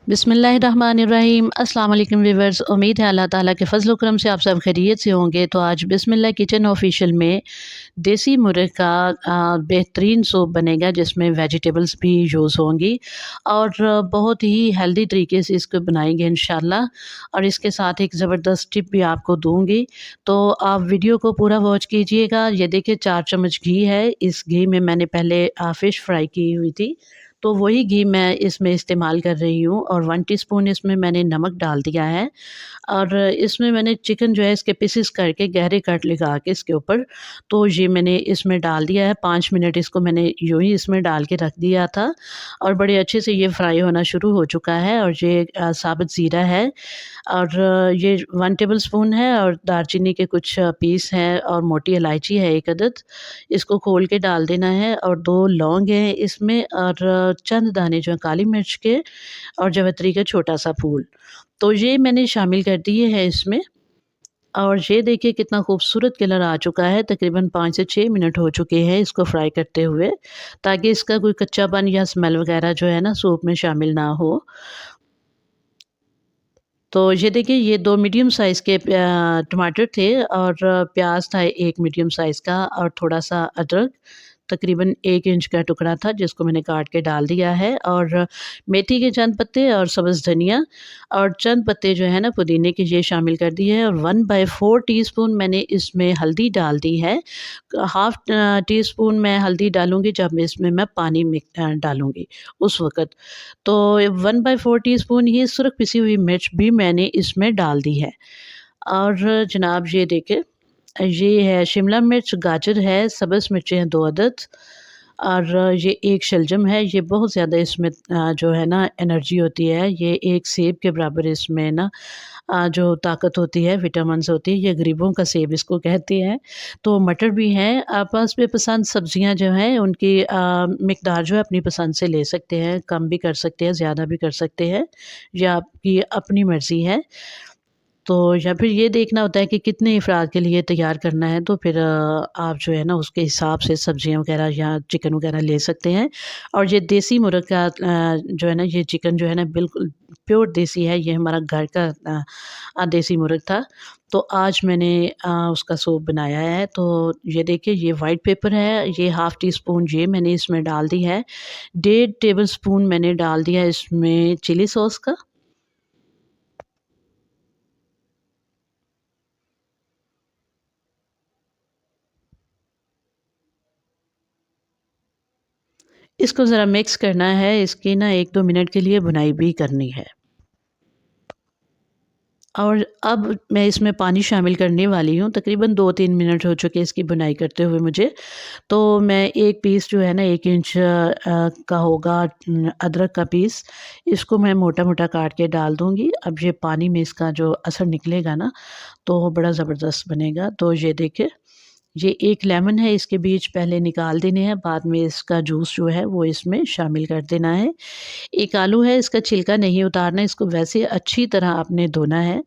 बिस्मिल्लाहिर्रहमानिर्रहीम अस्सलाम वालेकुम व्यूअर्स। उम्मीद है अल्लाह ताला के फ़ज़ल व करम से आप सब खैरियत से होंगे। तो आज बिस्मिल्लाह किचन ऑफिशियल में देसी मुर्ग़ का बेहतरीन सूप बनेगा जिसमें वेजिटेबल्स भी यूज़ होंगी और बहुत ही हेल्दी तरीके से इसको बनाएंगे इंशाल्लाह। और इसके साथ एक ज़बरदस्त टिप भी आपको दूँगी, तो आप वीडियो को पूरा वॉच कीजिएगा। ये देखिए 4 चम्मच घी है। इस घी में मैंने पहले फ़िश फ्राई की हुई थी, तो वही घी मैं इसमें इस्तेमाल कर रही हूँ और 1 टीस्पून इसमें मैंने नमक डाल दिया है। और इसमें मैंने चिकन जो है इसके पीसेस करके गहरे कट लगा के इसके ऊपर, तो ये मैंने इसमें डाल दिया है। 5 मिनट इसको मैंने यूँ ही इसमें डाल के रख दिया था और बड़े अच्छे से ये फ्राई होना शुरू हो चुका है। और ये साबुत ज़ीरा है और ये 1 टेबलस्पून है और दालचीनी के कुछ पीस हैं और मोटी इलायची है 1 अदद। इसको खोल के डाल देना है और 2 लौंग हैं इसमें और चंद दाने जो हैं काली मिर्च के और जावित्री का छोटा-सा फूल। तो ये मैंने शामिल कर दिए हैं इसमें। और ये देखिए कितना खूबसूरत कलर आ चुका है। तकरीबन 5 से 6 मिनट हो चुके हैं इसको फ्राई करते हुए, ताकि इसका कोई कच्चापन या स्मेल वगैरह जो है ना सूप में शामिल ना हो। तो ये देखिए ये 2 मीडियम साइज़ के टमाटर थे और प्याज़ था 1 मीडियम साइज़ का और थोड़ा-सा अदरक, तकरीबन 1 इंच का टुकड़ा था जिसको मैंने काट के डाल दिया है। और मेथी के चंद पत्ते और सब्ज़ धनिया और चंद पत्ते जो है ना पुदीने के, ये शामिल कर दिए हैं। और 1/4 टीस्पून मैंने इसमें हल्दी डाल दी है। हाफ़ टीस्पून मैं हल्दी डालूँगी जब इसमें मैं पानी डालूँगी उस वक़्त। तो 1/4 टीस्पून ही सुरख पिसी हुई मिर्च भी मैंने इसमें डाल दी है। और जनाब ये देखें, ये है शिमला मिर्च, गाजर है, सब्ज़ मिर्चें हैं 2 अदद और ये 1 शलजम है। ये बहुत ज़्यादा इसमें जो है ना एनर्जी होती है। ये 1 सेब के बराबर इसमें ना जो ताकत होती है, विटामिन्स होती है। ये गरीबों का सेब इसको कहते हैं। तो मटर भी हैं। आप अपनी पसंद सब्ज़ियाँ जो हैं उनकी मिक़दार जो है अपनी पसंद से ले सकते हैं, कम भी कर सकते हैं, ज़्यादा भी कर सकते हैं। ये आपकी अपनी मर्ज़ी है। तो या फिर ये देखना होता है कि कितने अफ़राद के लिए तैयार करना है, तो फिर आप जो है ना उसके हिसाब से सब्ज़ियाँ वग़ैरह या चिकन वग़ैरह ले सकते हैं। और ये देसी मुर्ग़ का जो है ना ये चिकन जो है ना बिल्कुल प्योर देसी है। ये हमारा घर का देसी मुर्ग़ था। तो आज मैंने उसका सूप बनाया है। तो ये देखिए ये व्हाइट पेपर है, ये हाफ़ टी स्पून ये मैंने इसमें डाल दी है। 1.5 टेबलस्पून मैंने डाल दिया इसमें चिली सॉस का। इसको ज़रा मिक्स करना है, इसकी ना 1-2 मिनट के लिए भुनाई भी करनी है। और अब मैं इसमें पानी शामिल करने वाली हूँ। तकरीबन 2-3 मिनट हो चुके इसकी भुनाई करते हुए मुझे। तो मैं एक पीस जो है ना 1 इंच का होगा अदरक का पीस, इसको मैं मोटा-मोटा काट के डाल दूँगी। अब ये पानी में इसका जो असर निकलेगा ना, तो बड़ा ज़बरदस्त बनेगा। तो ये देखिए, ये 1 लेमन है, इसके बीज पहले निकाल देने हैं, बाद में इसका जूस जो है वो इसमें शामिल कर देना है। 1 आलू है, इसका छिलका नहीं उतारना है, इसको वैसे अच्छी तरह आपने धोना है।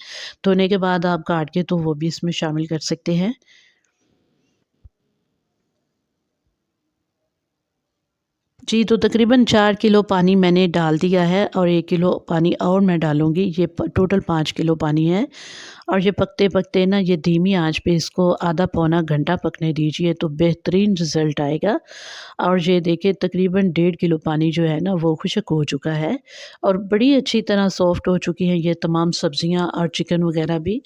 धोने के बाद आप काट के तो वो भी इसमें शामिल कर सकते हैं। जी, तो तकरीबन 4 किलो पानी मैंने डाल दिया है और 1 किलो पानी और मैं डालूँगी। ये टोटल 5 किलो पानी है। और ये पकते-पकते ना ये धीमी आँच पे इसको आधा पौना घंटा पकने दीजिए, तो बेहतरीन रिज़ल्ट आएगा। और ये देखिए तकरीबन 1.5 किलो पानी जो है ना वो खुश्क हो चुका है और बड़ी अच्छी तरह सॉफ़्ट हो चुकी हैं ये तमाम सब्ज़ियाँ और चिकन वग़ैरह भी।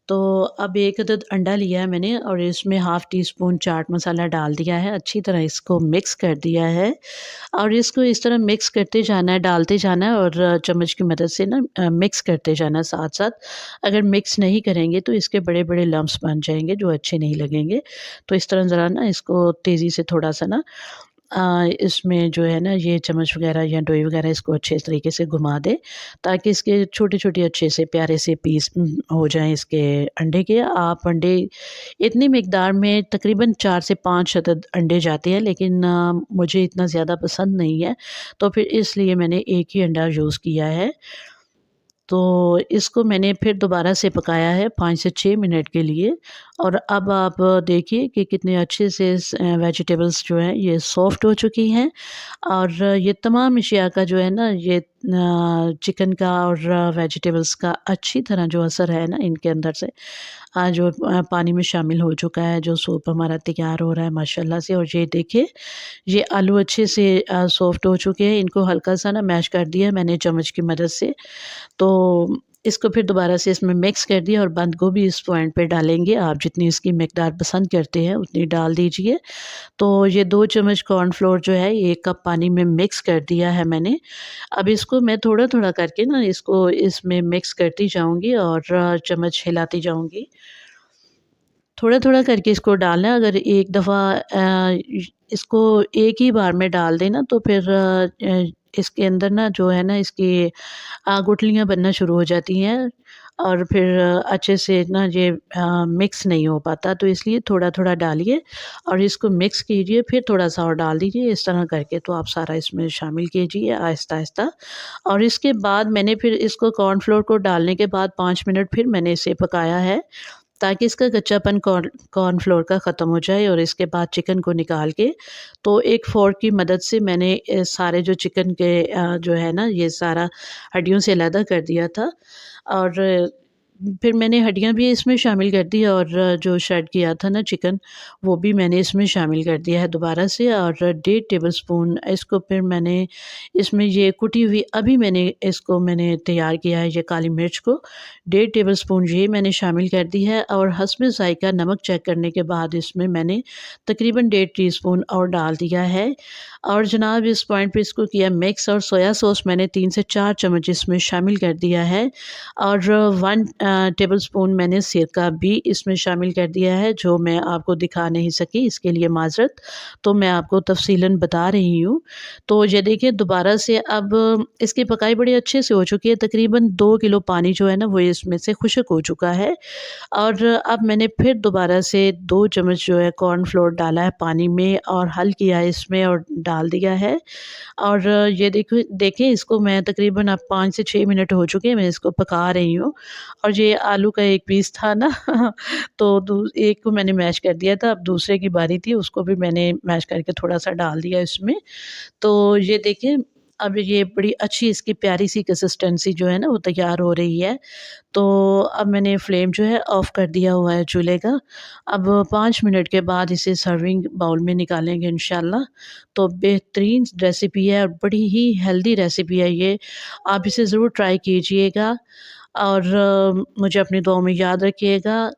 तो अब 1 अदद अंडा लिया है मैंने और इसमें half tea spoon chaat masala डाल दिया है। अच्छी तरह इसको मिक्स कर दिया है और इसको इस तरह मिक्स करते जाना है, डालते जाना है और चम्मच की मदद से ना मिक्स करते जाना है साथ-साथ। अगर मिक्स नहीं करेंगे तो इसके बड़े-बड़े लम्प्स बन जाएँगे जो अच्छे नहीं लगेंगे। तो इस तरह ज़रा ना इसको तेज़ी से थोड़ा-सा ना इसमें जो है ना ये चम्मच वग़ैरह या डोई वग़ैरह इसको अच्छे तरीके से घुमा दें, ताकि इसके छोटे-छोटे अच्छे से प्यारे से पीस हो जाएँ इसके अंडे के। आप अंडे इतनी मिक़दार में तकरीबन 4 से 5 अदद अंडे जाते हैं, लेकिन मुझे इतना ज़्यादा पसंद नहीं है, तो फिर इसलिए मैंने 1 ही अंडा यूज़ किया है। तो इसको मैंने फिर दोबारा से पकाया है 5 से 6 मिनट के लिए। और अब आप देखिए कि कितने अच्छे से वेजिटेबल्स जो हैं ये सॉफ़्ट हो चुकी हैं। और ये तमाम अशिया का जो है ना ये चिकन का और वेजिटेबल्स का अच्छी तरह जो असर है ना इनके अंदर से जो पानी में शामिल हो चुका है, जो सूप हमारा तैयार हो रहा है माशाल्लाह से। और ये देखिए ये आलू अच्छे से सॉफ़्ट हो चुके हैं, इनको हल्का-सा ना मैश कर दिया है मैंने चम्मच की मदद से। तो इसको फिर दोबारा से इसमें मिक्स कर दिया और बंद गोभी इस पॉइंट पे डालेंगे। आप जितनी इसकी मिकदार पसंद करते हैं उतनी डाल दीजिए। तो ये 2 चम्मच कॉर्नफ्लोर जो है 1 कप पानी में मिक्स कर दिया है मैंने। अब इसको मैं थोड़ा-थोड़ा करके ना इसको इसमें मिक्स करती जाऊँगी और चम्मच हिलाती जाऊँगी। थोड़ा-थोड़ा करके इसको डालना है। अगर एक दफ़ा इसको एक ही बार में डाल दें ना तो फिर इसके अंदर ना जो है ना इसकी गुठलियाँ बनना शुरू हो जाती हैं और फिर अच्छे से ना ये मिक्स नहीं हो पाता। तो इसलिए थोड़ा-थोड़ा डालिए और इसको मिक्स कीजिए, फिर थोड़ा-सा और डाल दीजिए। इस तरह करके तो आप सारा इसमें शामिल कीजिए आहिस्ता-आहिस्ता। और इसके बाद मैंने फिर इसको कॉर्नफ्लोर को डालने के बाद 5 मिनट फिर मैंने इसे पकाया है, ताकि इसका कच्चापन कॉर्नफ्लोर का ख़त्म हो जाए। और इसके बाद चिकन को निकाल के तो एक फ़ोर्क की मदद से मैंने सारे जो चिकन के जो है ना ये सारा हड्डियों से अलहदा कर दिया था। और फिर मैंने हड्डियाँ भी इसमें शामिल कर दी और जो श्रेड किया था ना चिकन वो भी मैंने इसमें शामिल कर दिया है दोबारा से। और 1.5 टेबलस्पून इसको फिर मैंने इसमें ये कुटी हुई अभी मैंने तैयार किया है ये काली मिर्च को 1.5 टेबलस्पून ये मैंने शामिल कर दी है। और हस्बे ज़ायक़ा नमक चेक करने के बाद इसमें मैंने तकरीबन 1.5 टीस्पून और डाल दिया है। और जनाब इस पॉइंट पे इसको किया मिक्स। और सोया सॉस मैंने 3 से 4 चम्मच इसमें शामिल कर दिया है। और 1 टेबलस्पून मैंने सिरका भी इसमें शामिल कर दिया है, जो मैं आपको दिखा नहीं सकी, इसके लिए माज़रत। तो मैं आपको तफ़सीलन बता रही हूँ। तो ये देखिए दोबारा से अब इसकी पकाई बड़ी अच्छे से हो चुकी है, तकरीबन 2 किलो पानी जो है ना वो इसमें से खुश्क हो चुका है। और अब मैंने फिर दोबारा से 2 चम्मच जो है कॉर्नफ्लोर डाला है पानी में और हल किया है इसमें और डाल दिया है। और ये देखिए इसको मैं तकरीबन अब 5 से 6 मिनट हो चुके हैं, मैं इसको पका रही हूँ। और ये आलू का एक पीस था ना तो एक को मैंने मैश कर दिया था, अब दूसरे की बारी थी, उसको भी मैंने मैश करके थोड़ा-सा डाल दिया इसमें। तो ये देखिए अब ये बड़ी अच्छी इसकी प्यारी-सी कंसिस्टेंसी जो है ना वो तैयार हो रही है। तो अब मैंने फ्लेम जो है ऑफ़ कर दिया हुआ है चूल्हे का। अब 5 मिनट के बाद इसे सर्विंग बाउल में निकालेंगे इंशाल्लाह। तो बेहतरीन रेसिपी है और बड़ी ही हेल्दी रेसिपी है ये। आप इसे ज़रूर ट्राई कीजिएगा और मुझे अपनी दुआओं में याद रखिएगा।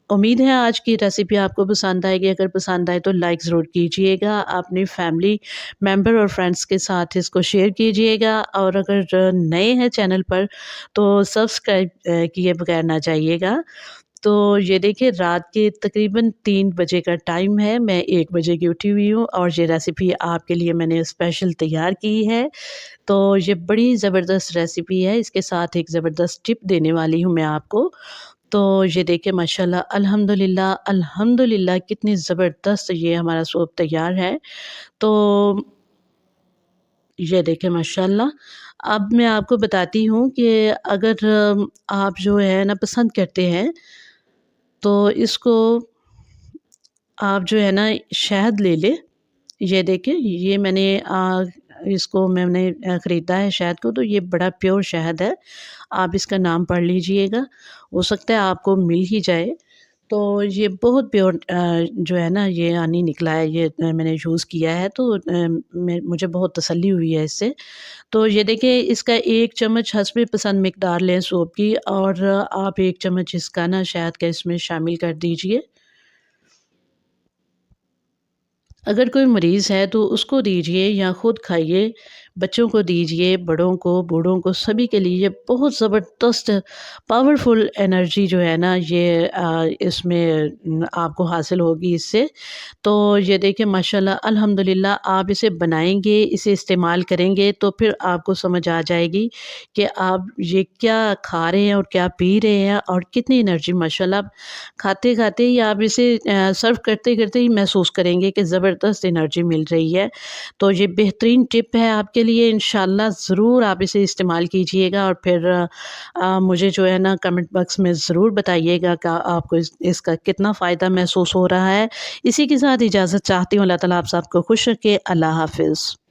उम्मीद है आज की रेसिपी आपको पसंद आएगी। अगर पसंद आए तो लाइक ज़रूर कीजिएगा। अपनी फैमिली मेंबर और फ्रेंड्स के साथ इसको शेयर कीजिएगा। और अगर नए हैं चैनल पर तो सब्सक्राइब किए बगैर ना जाइएगा। तो ये देखिए रात के तकरीबन 3 बजे का टाइम है, मैं 1 बजे की उठी हुई हूँ और ये रेसिपी आपके लिए मैंने स्पेशल तैयार की है। तो ये बड़ी ज़बरदस्त रेसिपी है, इसके साथ एक ज़बरदस्त टिप देने वाली हूँ मैं आपको। तो ये देखिए माशाल्लाह अल्हम्दुलिल्लाह, अल्हम्दुलिल्लाह कितनी ज़बरदस्त ये हमारा सूप तैयार है। तो ये देखिए माशाल्लाह। अब मैं आपको बताती हूँ कि अगर आप जो है ना पसंद करते हैं तो इसको आप जो है ना शहद ले लें। ये देखिए ये मैंने ख़रीदा है शहद को, तो ये बड़ा प्योर शहद है। आप इसका नाम पढ़ लीजिएगा, हो सकता है आपको मिल ही जाए। तो ये बहुत प्योर जो है ना ये हनी निकला है, ये मैंने यूज़ किया है तो मुझे बहुत तसल्ली हुई है इससे। तो ये देखिए इसका 1 चम्मच हस्बे पसंद मिकदार लें सूप की और आप 1 चम्मच इसका ना शहद का इसमें शामिल कर दीजिए। अगर कोई मरीज़ है तो उसको दीजिए या ख़ुद खाइए, बच्चों को दीजिए, बड़ों को, बूढ़ों को, सभी के लिए ये बहुत ज़बरदस्त पावरफुल एनर्जी जो है ना ये इसमें आपको हासिल होगी इससे। तो ये देखिए माशाल्लाह अल्हम्दुलिल्लाह आप इसे बनाएँगे, इसे इस्तेमाल करेंगे तो फिर आपको समझ आ जाएगी कि आप ये क्या खा रहे हैं और क्या पी रहे हैं और कितनी एनर्जी माशाल्लाह खाते-खाते ही आप इसे सर्व करते-करते ही महसूस करेंगे कि ज़बरदस्त एनर्जी मिल रही है। तो ये बेहतरीन टिप है आपके लिए इंशाल्लाह ज़रूर आप इसे इस्तेमाल कीजिएगा और फिर मुझे जो है ना कमेंट बॉक्स में ज़रूर बताइएगा कि आपको इसका कितना फ़ायदा महसूस हो रहा है। इसी के साथ इजाज़त चाहती हूँ। अल्लाह ताला आप सबको खुश रखे। अल्लाह हाफ़िज़।